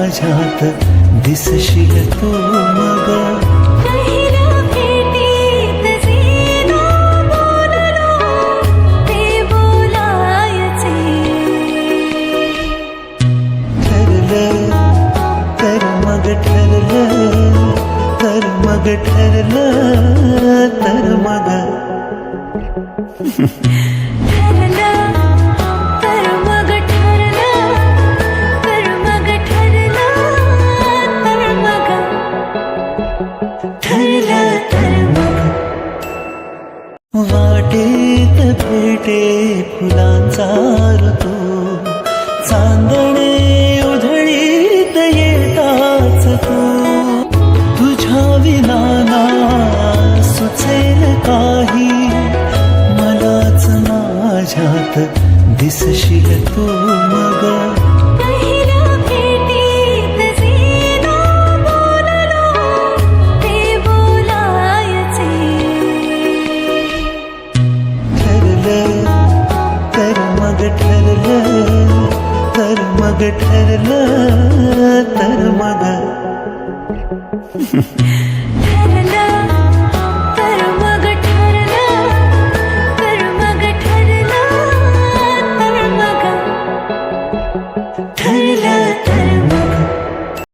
माझ्यात दिसशील तू मग. पहिल्या भेटीत जे ना बोललो ते बोलायचे. ठरलं तर मग ठरलं, तर मग ठरलं, तर मग ठरलं तर मग ठरलं, तर मग ठरलं, तर मग ठरलं तर मग. वाटेत भेटे फुलांचा ऋतू, चांदणे उधळीत येताच तू. तुझ्या विना ना सुचेल काही, मलाच माझ्यात दिसशील तू मग. पहिल्या भेटीत जे ना बोललो ते बोलायचे. ठरलं तर मग ठरलं, तर मग ठरलं, तर मग